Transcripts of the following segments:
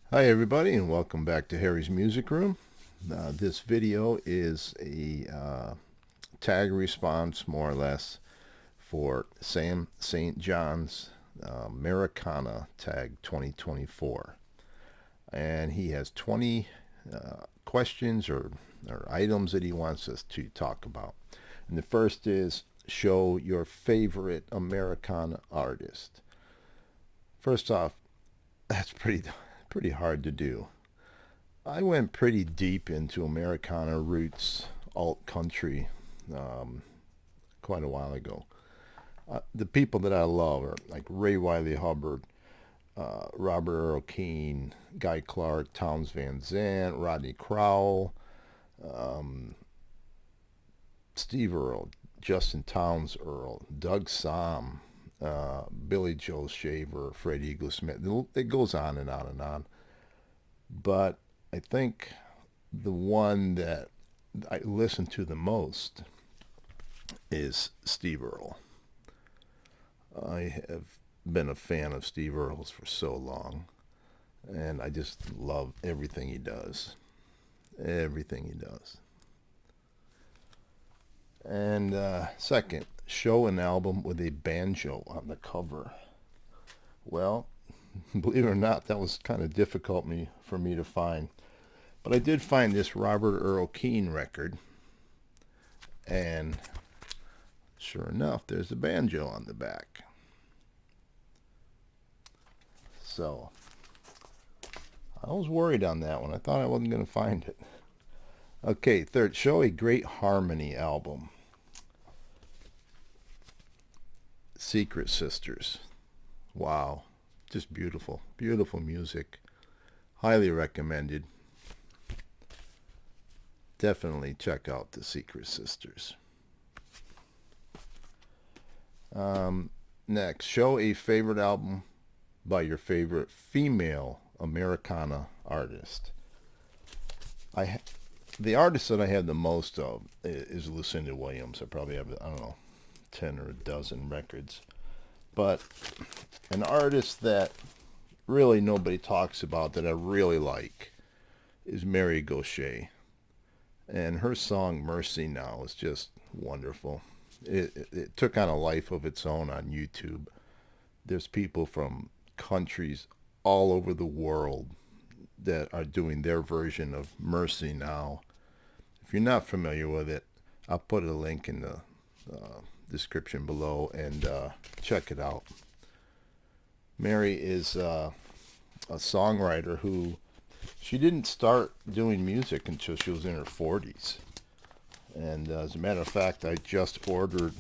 Hi everybody and welcome back to Harry's Music Room. This video is a tag response more or less for Sam St. John's Americana Tag 2024. And he has 20 questions or items that he wants us to talk about. And the first is show your favorite Americana artist. First off, that's pretty hard to do. I went pretty deep into Americana roots, alt country, um, quite a while ago. The people that I love are like Ray Wiley Hubbard, Robert Earl Keen, Guy Clark, Towns Van Zandt, Rodney Crowell, um, Steve Earle, Justin Towns Earle, Doug Somm, Billy Joe Shaver, Fred Eagle Smith. It goes on and on and on. But I think the one that I listen to the most is Steve Earle. I have been a fan of Steve Earle's for so long, and I just love everything he does. Everything he does. And second, show an album with a banjo on the cover. Well, believe it or not, that was kind of difficult for me to find. But I did find this Robert Earl Keen record, and sure enough, there's a banjo on the back. So I was worried on that one. I thought I wasn't going to find it. Okay, third, show a great harmony album. Secret Sisters. Wow. Just beautiful. Beautiful music. Highly recommended. Definitely check out the Secret Sisters. Next, show a favorite album by your favorite female Americana artist. The artist that I have the most of is Lucinda Williams. I probably have, I don't know, 10 or a dozen records. But an artist that really nobody talks about that I really like is Mary Gauthier. And her song Mercy Now is just wonderful. It took on a life of its own on YouTube. There's people from countries all over the world that are doing their version of Mercy Now. If you're not familiar with it, I'll put a link in the description below and check it out. Mary is a songwriter who she didn't start doing music until she was in her 40s. And as a matter of fact, I just ordered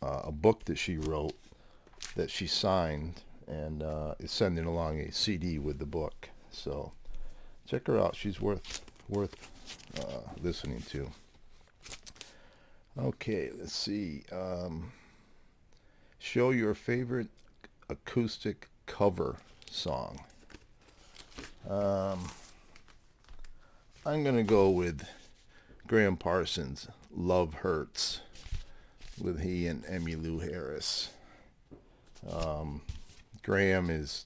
a book that she wrote that she signed and is sending along a CD with the book. So check her out. She's worth listening to. Okay, let's see. Show your favorite acoustic cover song. I'm going to go with Graham Parsons' Love Hurts with he and Emmylou Harris. Graham is,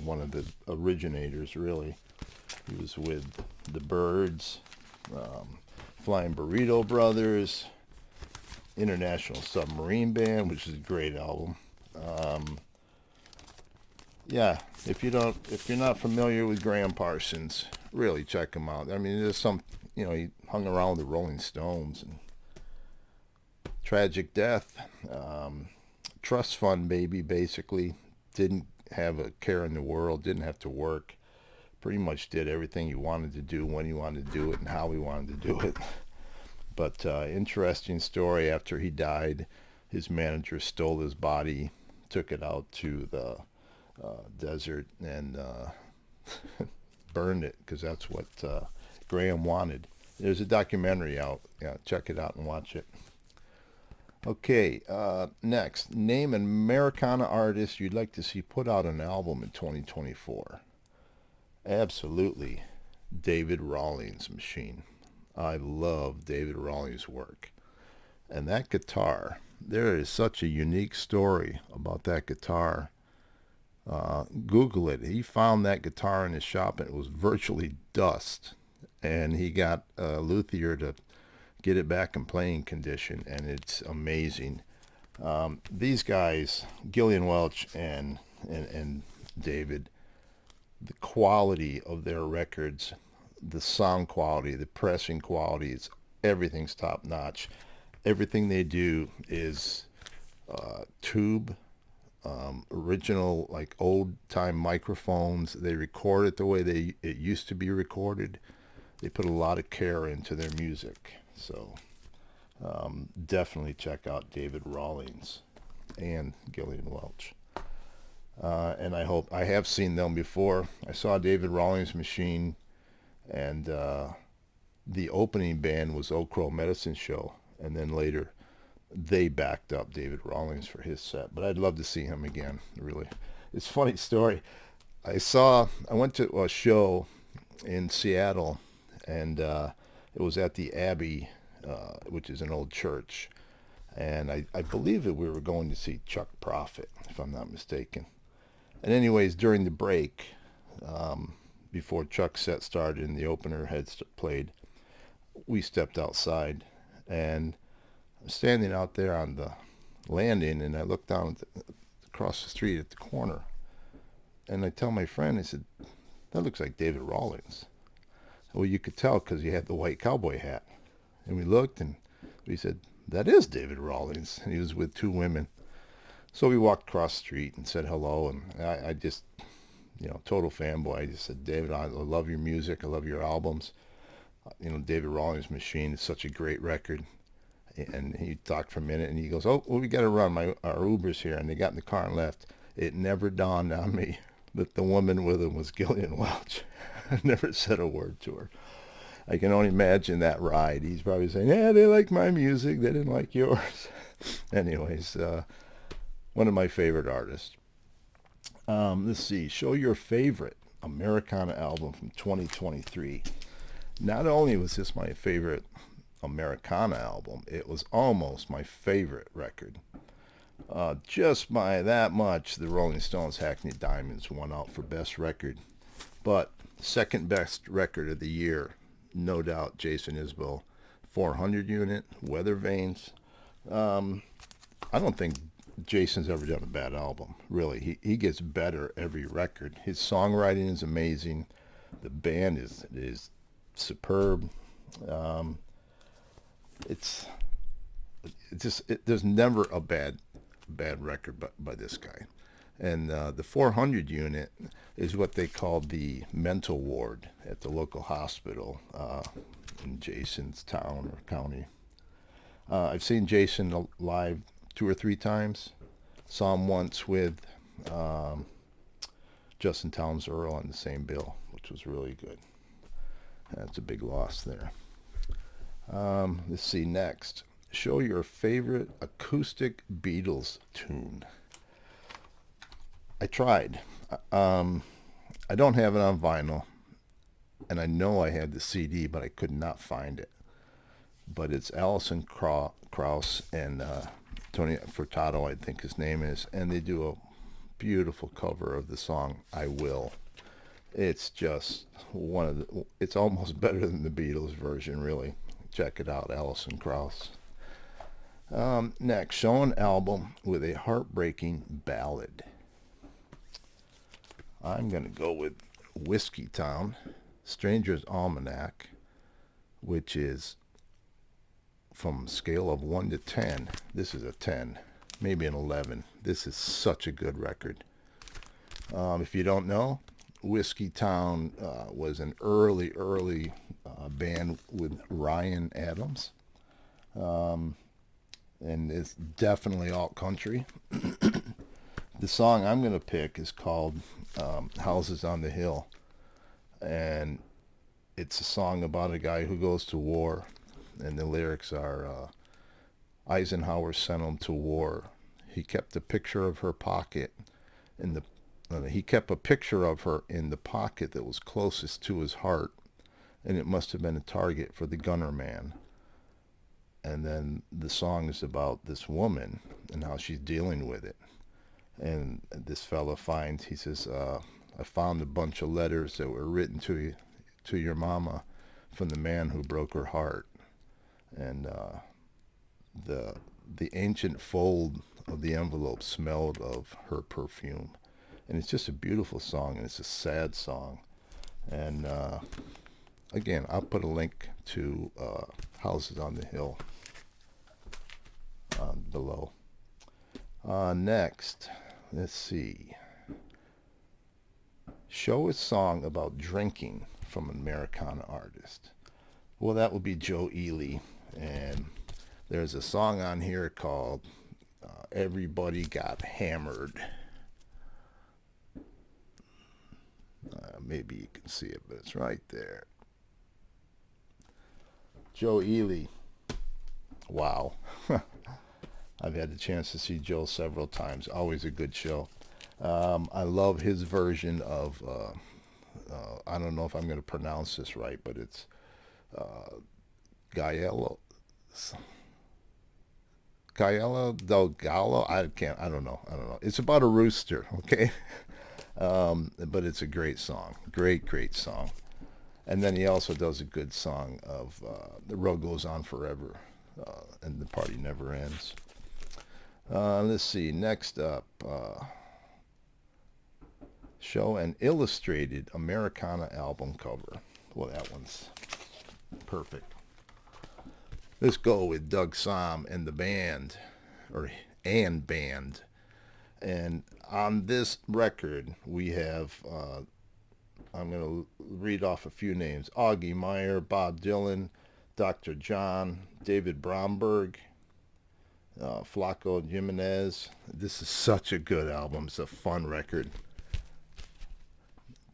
one of the originators, really. He was with the Byrds, Flying Burrito Brothers, International Submarine Band, which is a great album. Yeah, if you're not familiar with Graham Parsons, really check him out. I mean, there's some, he hung around with the Rolling Stones and tragic death, trust fund baby, basically. Didn't have a care in the world, didn't have to work. Pretty much did everything he wanted to do when he wanted to do it and how he wanted to do it. But interesting story. After he died, his manager stole his body, took it out to the desert, and burned it because that's what Graham wanted. There's a documentary out. Yeah, check it out and watch it. Okay, next. Name an Americana artist you'd like to see put out an album in 2024. Absolutely. David Rawlings Machine. I love David Rawlings' work. And that guitar, there is such a unique story about that guitar. Google it. He found that guitar in his shop and it was virtually dust. And he got a luthier to get it back in playing condition, and it's amazing. These guys, Gillian Welch and David, the quality of their records, the sound quality, the pressing quality, everything's top notch. Everything they do is tube, original, like old time microphones. They record it the way it used to be recorded. They put a lot of care into their music. So definitely check out David Rawlings and Gillian Welch. And I have seen them before. I saw David Rawlings' machine, and the opening band was Oak Crow Medicine Show, and then later they backed up David Rawlings for his set. But I'd love to see him again. Really, it's a funny story. I went to a show in Seattle, and it was at the Abbey, which is an old church. And I believe that we were going to see Chuck Prophet, if I'm not mistaken. And anyways, during the break, before Chuck's set started and the opener had played, we stepped outside, and I'm standing out there on the landing, and I looked down across the street at the corner, and I tell my friend, I said, that looks like David Rawlings. Well, you could tell because he had the white cowboy hat. And we looked, and we said, that is David Rawlings. And he was with two women. So we walked across the street and said hello, and I just, total fanboy. I just said, David, I love your music. I love your albums. David Rawlings' Machine is such a great record. And he talked for a minute, and he goes, oh, well, we got to run. Our Uber's here. And they got in the car and left. It never dawned on me that the woman with him was Gillian Welch. I never said a word to her. I can only imagine that ride. He's probably saying, yeah, they like my music. They didn't like yours. Anyways, one of my favorite artists. Let's see. Show your favorite Americana album from 2023. Not only was this my favorite Americana album, it was almost my favorite record. Just by that much, the Rolling Stones' Hackney Diamonds won out for best record. But second best record of the year, no doubt, Jason Isbell, 400 Unit, Weather Vanes. I don't think Jason's ever done a bad album. Really, he gets better every record. His songwriting is amazing. The band is superb. There's never a bad record by this guy. And the 400 Unit is what they called the mental ward at the local hospital in Jason's town or county. I've seen Jason live 2 or 3 times. Saw him once with Justin Townes Earl on the same bill, which was really good. That's a big loss there. Let's see next. Show your favorite acoustic Beatles tune. I tried. I don't have it on vinyl, and I know I had the CD, but I could not find it. But it's Alison Krauss and Tony Furtado, I think his name is, and they do a beautiful cover of the song "I Will." It's just it's almost better than the Beatles version, really. Check it out, Alison Krauss. Next, show an album with a heartbreaking ballad. I'm going to go with Whiskey Town, Stranger's Almanac, which is from a scale of 1 to 10. This is a 10, maybe an 11. This is such a good record. If you don't know, Whiskey Town was an early band with Ryan Adams. And it's definitely alt country. The song I'm going to pick is called Houses on the Hill. And it's a song about a guy who goes to war. And the lyrics are, Eisenhower sent him to war. He kept a picture of her pocket he kept a picture of her in the pocket that was closest to his heart. And it must have been a target for the gunner man. And then the song is about this woman and how she's dealing with it. And this fella finds, he says, I found a bunch of letters that were written to your mama from the man who broke her heart. And the ancient fold of the envelope smelled of her perfume. And it's just a beautiful song, and it's a sad song. And again, I'll put a link to Houses on the Hill below. Next, let's see. Show a song about drinking from an Americana artist. Well, that would be Joe Ely. And there's a song on here called Everybody Got Hammered. Maybe you can see it, but it's right there. Joe Ely. Wow. I've had the chance to see Joe several times. Always a good show. I love his version of, I don't know if I'm going to pronounce this right, but it's Gaello del Gallo. I don't know. It's about a rooster, okay? But it's a great song. Great song. And then he also does a good song of The Road Goes On Forever, and the party never ends. Let's see. Next up, show an illustrated Americana album cover. Well, that one's perfect. Let's go with Doug Somm and the band, and band. And on this record, we have, I'm going to read off a few names: Augie Meyer, Bob Dylan, Dr. John, David Bromberg, Flaco Jimenez. This is such a good album. It's a fun record.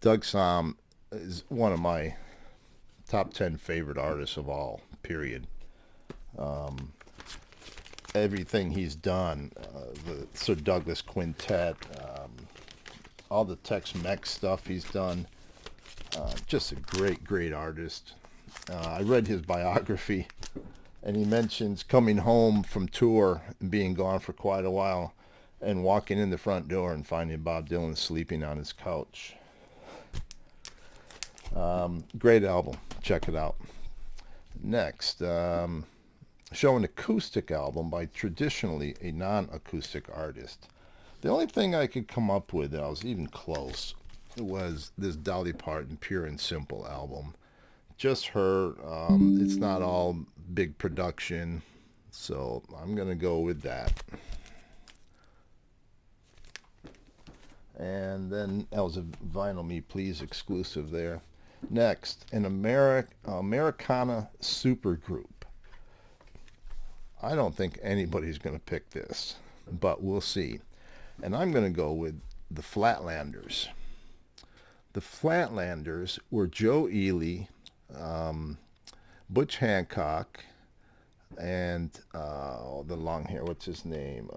Doug Somm is one of my top 10 favorite artists of all, period. Everything he's done, the Sir Douglas Quintet, all the Tex-Mex stuff he's done, just a great artist. I read his biography, and he mentions coming home from tour and being gone for quite a while and walking in the front door and finding Bob Dylan sleeping on his couch. Great album. Check it out. Next, show an acoustic album by traditionally a non-acoustic artist. The only thing I could come up with that I was even close was this Dolly Parton Pure and Simple album. Just her. It's not all big production, so I'm going to go with that. And then that was a Vinyl Me Please exclusive there. Next, an Americana supergroup. I don't think anybody's going to pick this, but we'll see. And I'm going to go with the Flatlanders. The Flatlanders were Joe Ely, Butch Hancock, and the long hair, what's his name?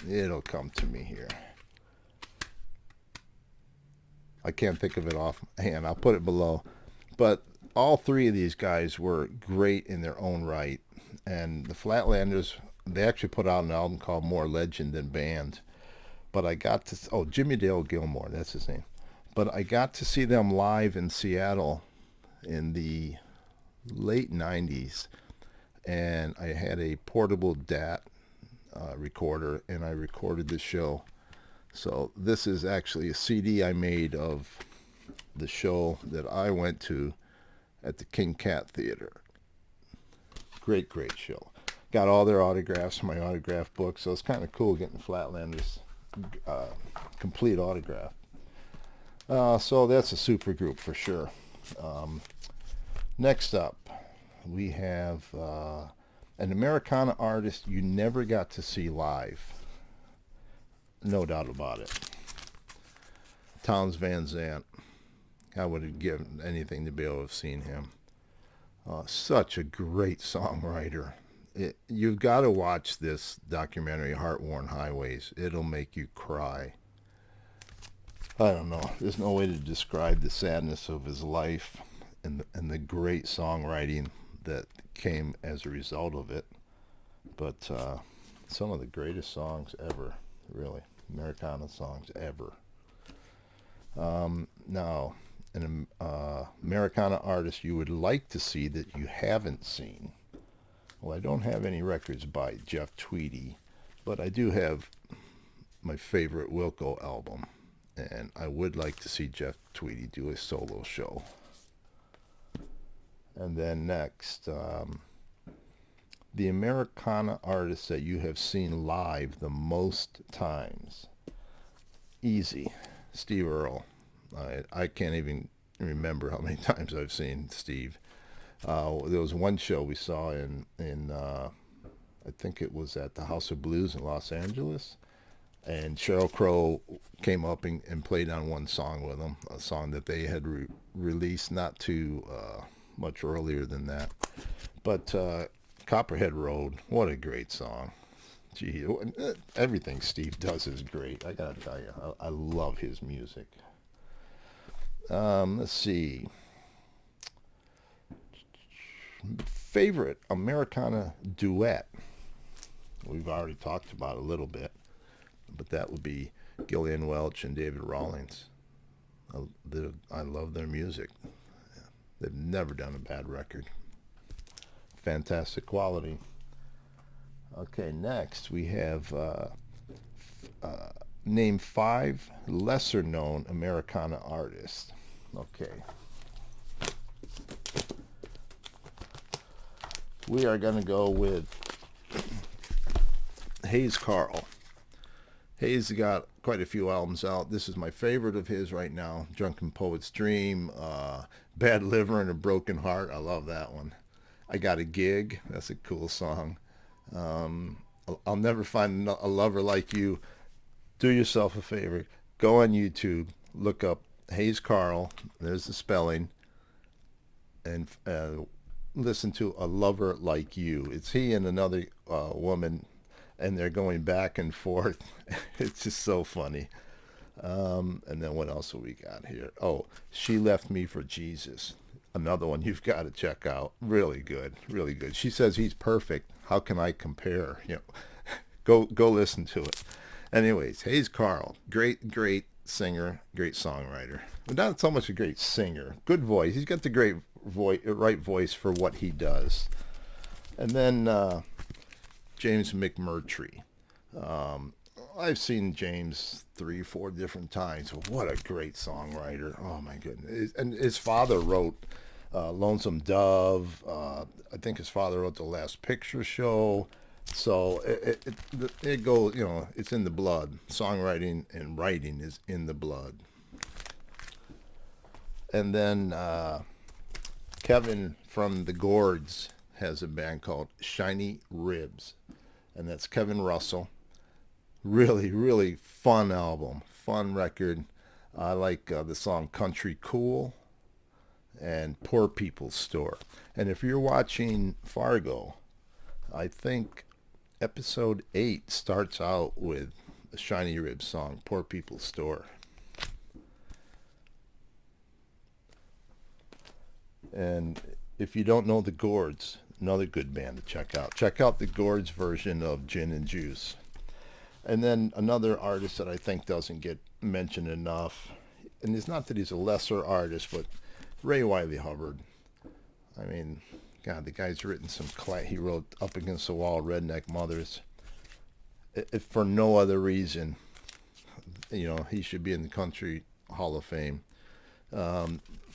It'll come to me here. I can't think of it offhand. I'll put it below. But all three of these guys were great in their own right. And the Flatlanders, they actually put out an album called More Legend Than Band. But I got to, Jimmy Dale Gilmore, that's his name. But I got to see them live in Seattle in the late 90s. And I had a portable DAT recorder, and I recorded the show. So this is actually a CD I made of the show that I went to at the King Cat Theater. Great show. Got all their autographs from my autograph book, so it's kind of cool getting Flatlanders complete autograph. So that's a super group for sure. Next up, we have an Americana artist you never got to see live. No doubt about it. Townes Van Zandt. I would have given anything to be able to have seen him. Such a great songwriter. You've got to watch this documentary, Heart-Worn Highways. It'll make you cry. I don't know. There's no way to describe the sadness of his life and the great songwriting that came as a result of it. But some of the greatest songs ever, really. Americana songs ever. Now, an Americana artist you would like to see that you haven't seen. Well, I don't have any records by Jeff Tweedy, but I do have my favorite Wilco album, and I would like to see Jeff Tweedy do a solo show. And then next, the Americana artists that you have seen live the most times. Easy, Steve Earle. I can't even remember how many times I've seen Steve. There was one show we saw in I think it was at the House of Blues in Los Angeles, and Sheryl Crow came up and played on one song with him, a song that they had released not too much earlier than that. But Copperhead Road, what a great song. Gee, everything Steve does is great. I gotta tell you, I love his music. Let's see. Favorite Americana duet. We've already talked about a little bit, but that would be Gillian Welch and David Rawlings. I love their music. They've never done a bad record. Fantastic quality. Okay, next we have name 5 lesser known Americana artists. Okay. We are going to go with Hayes Carll. Hayes got quite a few albums out. This is my favorite of his right now. Drunken Poet's Dream, Bad Liver and a Broken Heart. I love that one. I Got a Gig. That's a cool song. I'll Never Find a Lover Like You. Do yourself a favor. Go on YouTube. Look up Hayes Carll. There's the spelling. And listen to A Lover Like You. It's he and another woman, and they're going back and forth. It's just so funny. And then what else have we got here? Oh, She Left Me for Jesus. Another one you've got to check out. Really good, really good. She says he's perfect. How can I compare? Go listen to it. Anyways, Hayes Carll, great singer, great songwriter. But not so much a great singer. Good voice. He's got the right voice for what he does. And then James McMurtry. I've seen James 3-4 different times. What a great songwriter. Oh my goodness. And his father wrote Lonesome Dove. I think his father wrote The Last Picture Show. So it goes, it's in the blood. Songwriting and writing is in the blood. And then Kevin from the Gourds has a band called Shiny Ribs, and that's Kevin Russell. Really, really fun album, fun record. I like the song Country Cool and Poor People's Store. And if you're watching Fargo, I think episode 8 starts out with the Shiny Ribs song, Poor People's Store. And if you don't know the Gourds, another good band to check out. Check out the Gourds version of Gin and Juice. And then another artist that I think doesn't get mentioned enough, and it's not that he's a lesser artist, but Ray Wiley Hubbard. I mean, God, the guy's written he wrote Up Against the Wall, Redneck Mothers. If for no other reason, he should be in the Country Hall of Fame.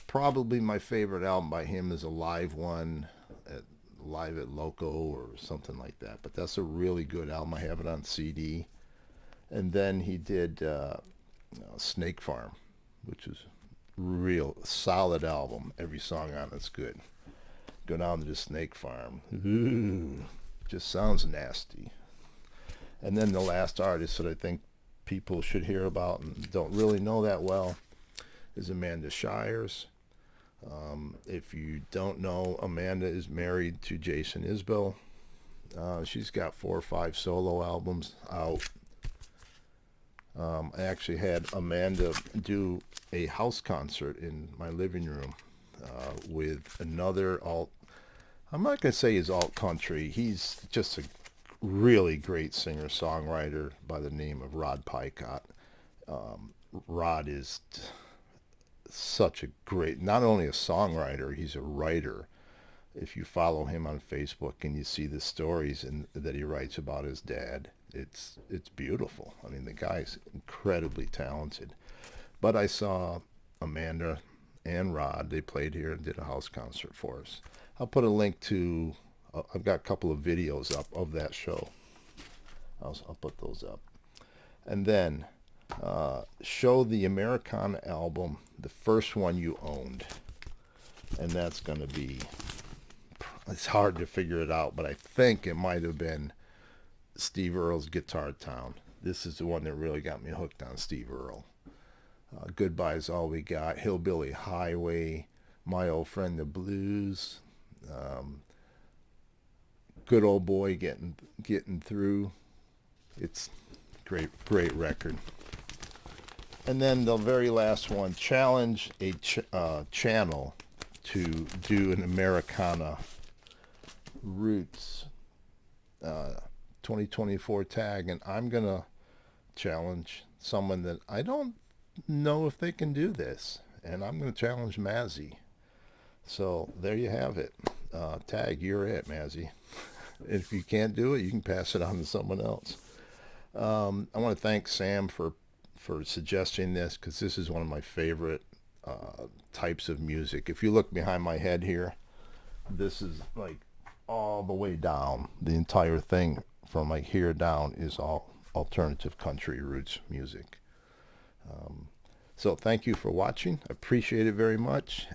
Probably my favorite album by him is a live one, Live at Loco or something like that. But that's a really good album. I have it on CD. And then he did Snake Farm, which is real solid album. Every song on it's good. Go down to the Snake Farm. Ooh, just sounds nasty. And then the last artist that I think people should hear about and don't really know that well is Amanda Shires. If you don't know, Amanda is married to Jason Isbell. She's got 4 or 5 solo albums out. I actually had Amanda do a house concert in my living room with another I'm not going to say he's alt country. He's just a really great singer-songwriter by the name of Rod Picott. Rod is such a great, not only a songwriter, he's a writer. If you follow him on Facebook and you see the stories that he writes about his dad, it's beautiful. I mean, the guy's incredibly talented. But I saw Amanda and Rod. They played here and did a house concert for us. I'll put a link to. I've got a couple of videos up of that show. I'll put those up, and then show the Americana album, the first one you owned, and that's going to be. It's hard to figure it out, but I think it might have been Steve Earle's Guitar Town. This is the one that really got me hooked on Steve Earle. Goodbye's All We Got, Hillbilly Highway, My Old Friend the Blues, Good Old Boy Getting Through. It's great record. And then the very last one, challenge a channel to do an Americana Roots 2024 tag, and I'm gonna challenge someone that I don't know if they can do this, and I'm going to challenge Mazzy. So there you have it. Tag, you're it, Mazzy. If you can't do it, you can pass it on to someone else. I want to thank Sam for suggesting this, because this is one of my favorite types of music. If you look behind my head here, this is like all the way down. The entire thing from like here down is all alternative country roots music. So thank you for watching. I appreciate it very much.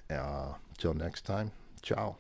Till next time, ciao.